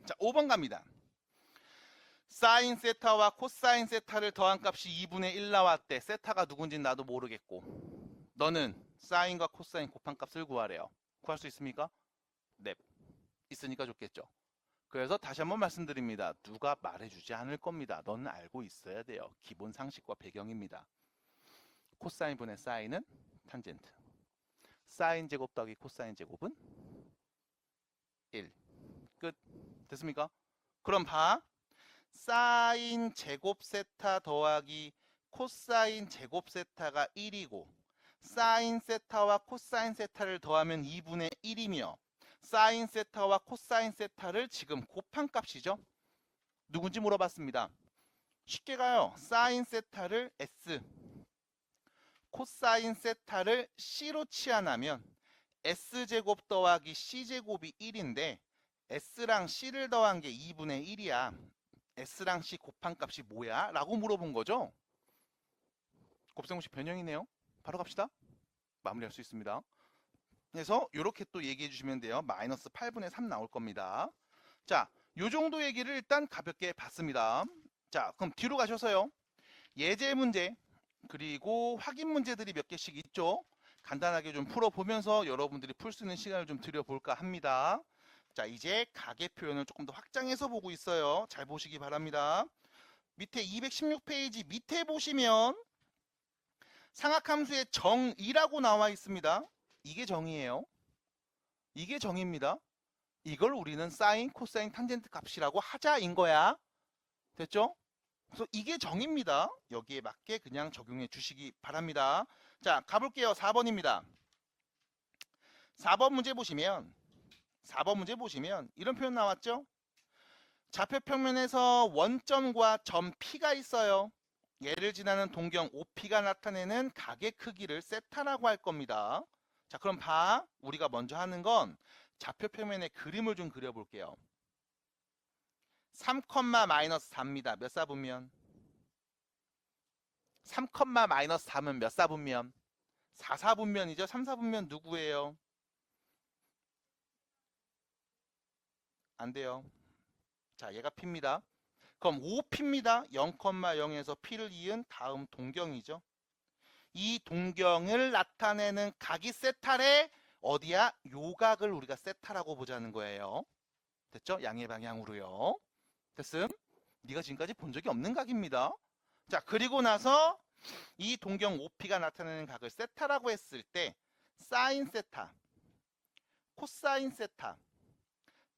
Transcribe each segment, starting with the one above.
자, 5번 갑니다. 사인 세타와 코사인 세타를 더한 값이 2분의 1 나왔대. 세타가 누군지 나도 모르겠고 너는 사인과 코사인 곱한 값을 구하래요. 구할 수 있습니까? 네, 있으니까 좋겠죠. 그래서 다시 한번 말씀드립니다. 누가 말해주지 않을 겁니다. 너는 알고 있어야 돼요. 기본 상식과 배경입니다. 코사인 분의 사인은 탄젠트. 사인 제곱 더하기 코사인 제곱은 1. 끝. 됐습니까? 그럼 봐. 사인 제곱 세타 더하기 코사인 제곱 세타가 1이고 사인 세타와 코사인 세타를 더하면 2분의 1이며 사인 세타와 코사인 세타를 지금 곱한 값이죠. 누군지 물어봤습니다. 쉽게 가요. 사인 세타를 S, 코사인 세타를 C로 치환하면 S제곱 더하기 C제곱이 1인데 S랑 C를 더한 게 2분의 1이야. S랑 C 곱한 값이 뭐야? 라고 물어본 거죠. 곱셈공식 변형이네요. 바로 갑시다. 마무리할 수 있습니다. 그래서 이렇게 또 얘기해 주시면 돼요. 마이너스 8분의 3 나올 겁니다. 자, 요 정도 얘기를 일단 가볍게 봤습니다. 자, 그럼 뒤로 가셔서요. 예제 문제 그리고 확인 문제들이 몇 개씩 있죠. 간단하게 좀 풀어보면서 여러분들이 풀 수 있는 시간을 좀 드려볼까 합니다. 자, 이제 가계 표현을 조금 더 확장해서 보고 있어요. 잘 보시기 바랍니다. 밑에 216페이지 밑에 보시면 상학함수의 정의라고 나와 있습니다. 이게 정의예요. 이게 정의입니다. 이걸 우리는 사인, 코사인, 탄젠트 값이라고 하자인 거야. 됐죠? 그래서 이게 정의입니다. 여기에 맞게 그냥 적용해 주시기 바랍니다. 자, 가볼게요. 4번입니다. 4번 문제 보시면 이런 표현 나왔죠? 좌표 평면에서 원점과 점 P가 있어요. 얘를 지나는 동경 OP가 나타내는 가계 크기를 세타라고 할 겁니다. 자, 그럼 봐. 우리가 먼저 하는 건 좌표 평면에 그림을 좀 그려볼게요. 3, 마이너스 4입니다. 몇 사분면? 3, 마이너스 4면 몇 사분면? 4, 사분면이죠. 3, 사분면 누구예요? 안 돼요. 자, 얘가 P입니다. 그럼 5P입니다. 0,0에서 P를 이은 다음 동경이죠. 이 동경을 나타내는 각이 세타래 어디야? 요 각을 우리가 세타라고 보자는 거예요. 됐죠? 양의 방향으로요. 됐음? 네가 지금까지 본 적이 없는 각입니다. 자, 그리고 나서 이 동경 OP가 나타내는 각을 세타라고 했을 때 사인 세타, 코사인 세타,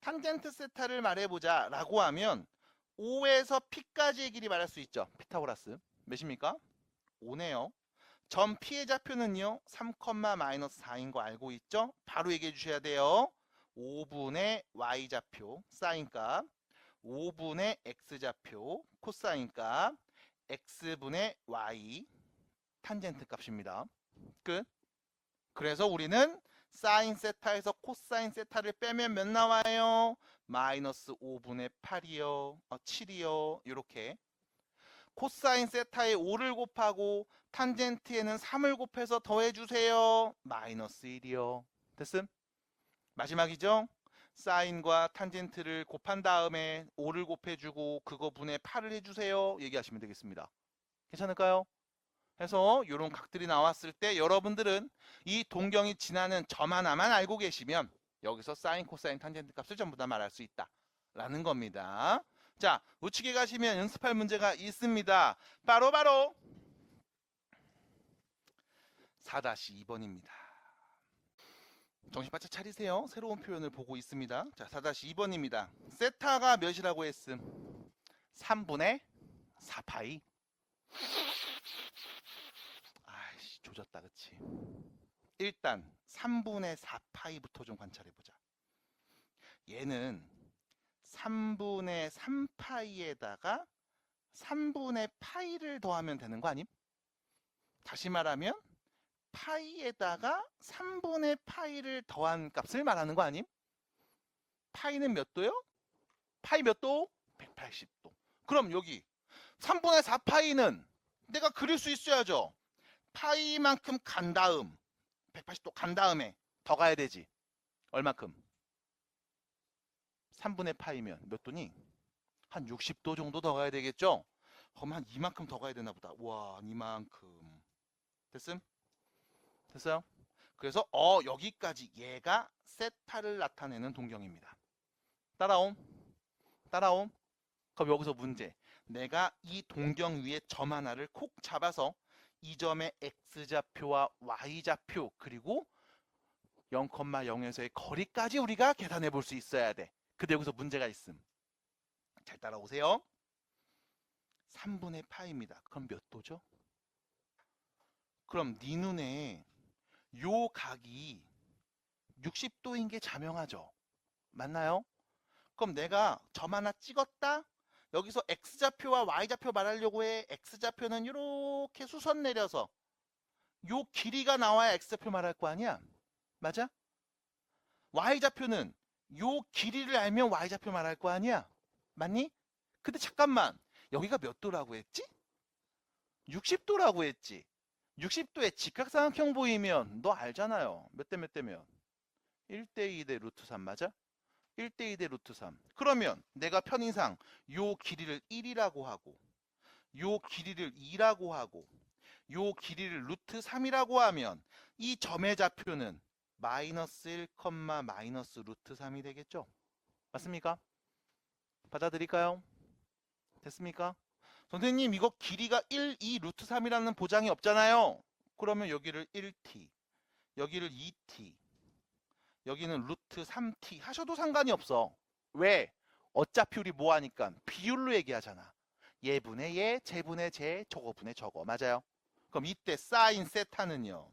탄젠트 세타를 말해보자 라고 하면 5에서 P까지의 길이 말할 수 있죠. 피타고라스. 몇입니까? 5네요. 점 P의 좌표는요. 3, 마이너스 4인 거 알고 있죠? 바로 얘기해 주셔야 돼요. 5분의 Y좌표 사인값, 5분의 X좌표 코사인값, X분의 Y 탄젠트 값입니다. 끝. 그래서 우리는 사인 세타에서 코사인 세타를 빼면 몇 나와요? 마이너스 5분의 8이요. 7이요. 이렇게. 코사인 세타에 5를 곱하고 탄젠트에는 3을 곱해서 더해주세요. 마이너스 1이요. 됐음? 마지막이죠? 사인과 탄젠트를 곱한 다음에 5를 곱해주고 그거 분의 8을 해주세요. 얘기하시면 되겠습니다. 괜찮을까요? 해서 이런 각들이 나왔을 때 여러분들은 이 동경이 지나는 점 하나만 알고 계시면 여기서 사인, 코사인, 탄젠트 값을 전부 다 말할 수 있다 라는 겁니다. 자, 우측에 가시면 연습할 문제가 있습니다. 바로 4-2번입니다. 정신 바짝 차리세요. 새로운 표현을 보고 있습니다. 자, 4-2번입니다. 세타가 몇이라고 했음? 3분의 4파이. 아이씨, 조졌다, 그치? 일단 3분의 4파이부터 좀 관찰해보자. 얘는 3분의 3파이에다가 3분의 파이를 더하면 되는 거 아님? 다시 말하면 파이에다가 3분의 파이를 더한 값을 말하는 거 아님? 파이는 몇 도요? 파이 몇 도? 180도. 그럼 여기 3분의 4파이는 내가 그릴 수 있어야죠. 파이만큼 간 다음 180도 간 다음에 더 가야 되지. 얼마큼? 3분의 파이면 몇 도니? 한 60도 정도 더 가야 되겠죠? 그럼 한 이만큼 더 가야 되나 보다. 와, 이만큼. 됐음? 됐어요? 그래서 여기까지 얘가 세타를 나타내는 동경입니다. 따라옴? 따라옴? 그럼 여기서 문제. 내가 이 동경 위에 점 하나를 콕 잡아서 이 점의 x좌표와 y좌표 그리고 0,0에서의 거리까지 우리가 계산해 볼 수 있어야 돼. 근데 여기서 문제가 있음. 잘 따라오세요. 3분의 파입니다. 그럼 몇 도죠? 그럼 네 눈에 요 각이 60도인 게 자명하죠? 맞나요? 그럼 내가 점 하나 찍었다? 여기서 x좌표와 y좌표 말하려고 해. x좌표는 이렇게 수선 내려서 요 길이가 나와야 x좌표 말할 거 아니야? 맞아? y좌표는 요 길이를 알면 y좌표 말할 거 아니야? 맞니? 근데 잠깐만, 여기가 몇 도라고 했지? 60도라고 했지. 60도에 직각삼각형 보이면 너 알잖아요. 몇 대 몇 대면? 1대 2대 루트 3 맞아? 1대 2대 루트 3. 그러면 내가 편의상 요 길이를 1이라고 하고 요 길이를 2라고 하고 요 길이를 루트 3이라고 하면 이 점의 좌표는 마이너스 1, 마이너스 루트 3이 되겠죠? 맞습니까? 받아들일까요? 됐습니까? 선생님 이거 길이가 1, 2 루트 3이라는 보장이 없잖아요. 그러면 여기를 1t, 여기를 2t, 여기는 루트 3t 하셔도 상관이 없어. 왜? 어차피 우리 뭐 하니까 비율로 얘기하잖아. 얘분의 얘, 쟤분의 쟤, 저거분의 저거. 맞아요? 그럼 이때 사인 세타는요.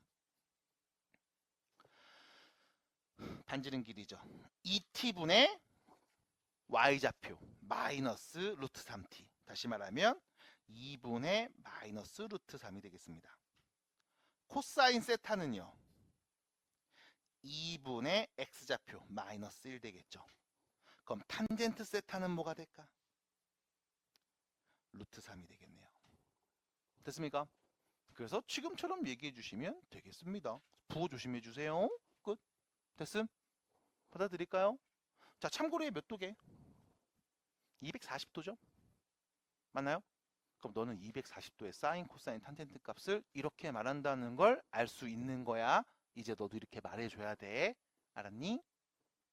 반지름 길이죠. 2t분의 y좌표 마이너스 루트 3t. 다시 말하면 2분의 마이너스 루트 3이 되겠습니다. 코사인 세타는요. 2분의 x좌표 마이너스 1 되겠죠. 그럼 탄젠트 세타는 뭐가 될까? 루트 3이 되겠네요. 됐습니까? 그래서 지금처럼 얘기해 주시면 되겠습니다. 부호 조심해 주세요. 끝. 됐음? 받아들일까요? 자, 참고로 몇 도게? 240도죠? 맞나요? 그럼 너는 240도의 사인, 코사인, 탄젠트 값을 이렇게 말한다는 걸 알 수 있는 거야. 이제 너도 이렇게 말해줘야 돼. 알았니?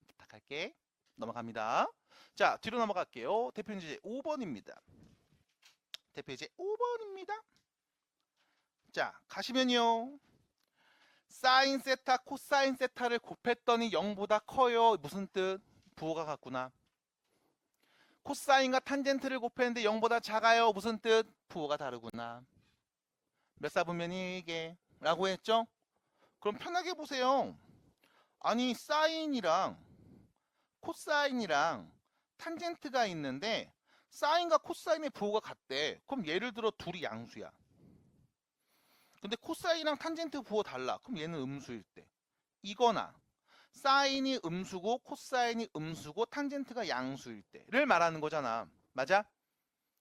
부탁할게. 넘어갑니다. 자, 뒤로 넘어갈게요. 대표문제 5번입니다. 대표문제 5번입니다. 자, 가시면요. 사인 세타, 코사인 세타를 곱했더니 0보다 커요. 무슨 뜻? 부호가 같구나. 코사인과 탄젠트를 곱했는데 0보다 작아요. 무슨 뜻? 부호가 다르구나. 몇 사분면이 이게? 라고 했죠? 그럼 편하게 보세요. 아니 사인이랑 코사인이랑 탄젠트가 있는데 사인과 코사인의 부호가 같대. 그럼 예를 들어 둘이 양수야. 근데 코사인이랑 탄젠트 부호 달라. 그럼 얘는 음수일 때. 이거나 사인이 음수고 코사인이 음수고 탄젠트가 양수일 때를 말하는 거잖아. 맞아?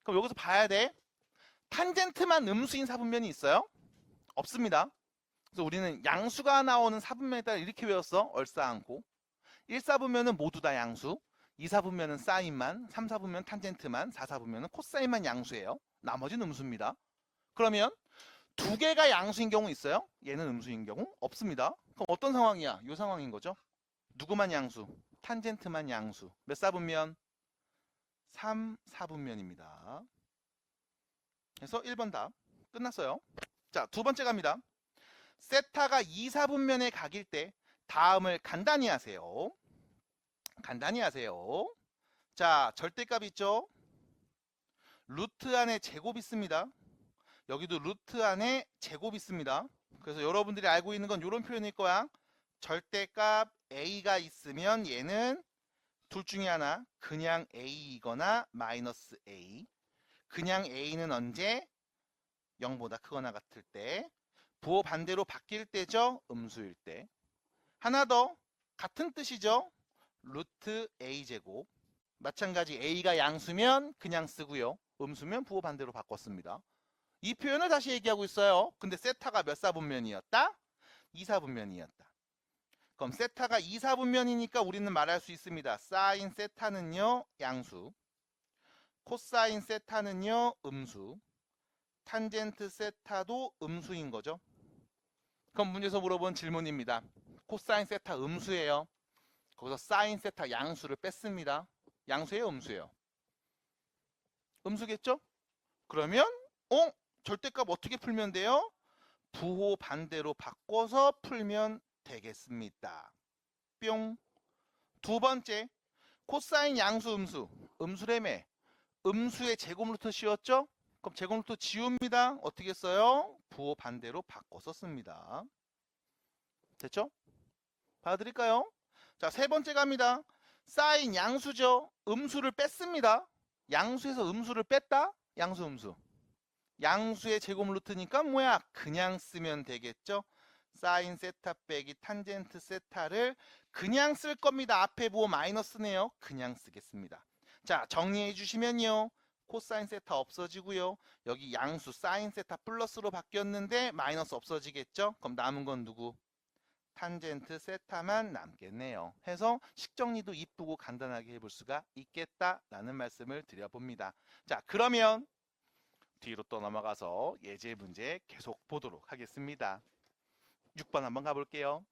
그럼 여기서 봐야 돼. 탄젠트만 음수인 사분면이 있어요? 없습니다. 그래서 우리는 양수가 나오는 사분면에 따라 이렇게 외웠어. 얼싸안고. 1사분면은 모두 다 양수. 2사분면은 사인만, 3사분면 탄젠트만, 4사분면은 코사인만 양수예요. 나머지는 음수입니다. 그러면 두 개가 양수인 경우 있어요? 얘는 음수인 경우 없습니다. 그럼 어떤 상황이야? 이 상황인 거죠. 누구만 양수? 탄젠트만 양수. 몇 사분면? 3, 4분면입니다. 그래서 1번 답 끝났어요. 자, 두 번째 갑니다. 세타가 2, 4분면의 각일 때 다음을 간단히 하세요. 간단히 하세요. 자, 절대값 있죠? 루트 안에 제곱 있습니다. 여기도 루트 안에 제곱 있습니다. 그래서 여러분들이 알고 있는 건 이런 표현일 거야. 절대값 a가 있으면 얘는 둘 중에 하나 그냥 a이거나 마이너스 a. 그냥 a는 언제? 0보다 크거나 같을 때. 부호 반대로 바뀔 때죠. 음수일 때. 하나 더 같은 뜻이죠. 루트 a제곱. 마찬가지 a가 양수면 그냥 쓰고요. 음수면 부호 반대로 바꿨습니다. 이 표현을 다시 얘기하고 있어요. 근데 세타가 몇 사분면이었다? 2사분면이었다. 그럼 세타가 2, 4분면이니까 우리는 말할 수 있습니다. 사인 세타는요, 양수. 코사인 세타는요, 음수. 탄젠트 세타도 음수인 거죠. 그럼 문제에서 물어본 질문입니다. 코사인 세타 음수예요. 거기서 사인 세타 양수를 뺐습니다. 양수예요, 음수예요? 음수겠죠? 그러면 절대값 어떻게 풀면 돼요? 부호 반대로 바꿔서 풀면 되겠습니다. 뿅. 두 번째, 코사인 양수 음수. 음수래매. 음수의 제곱 루트 씌웠죠? 그럼 제곱 루트 지웁니다. 어떻게 써요? 부호 반대로 바꿔서 씁니다. 됐죠? 받아드릴까요? 자, 세 번째 갑니다. 사인 양수죠. 음수를 뺐습니다. 양수에서 음수를 뺐다? 양수 음수. 양수의 제곱 루트니까 뭐야? 그냥 쓰면 되겠죠? 사인 세타 빼기 탄젠트 세타를 그냥 쓸 겁니다. 앞에 부호 마이너스네요. 그냥 쓰겠습니다. 자, 정리해 주시면요. 코사인 세타 없어지고요. 여기 양수 사인 세타 플러스로 바뀌었는데 마이너스 없어지겠죠? 그럼 남은 건 누구? 탄젠트 세타만 남겠네요. 해서 식정리도 이쁘고 간단하게 해볼 수가 있겠다라는 말씀을 드려봅니다. 자, 그러면 뒤로 또 넘어가서 예제 문제 계속 보도록 하겠습니다. 6번 한번 가볼게요.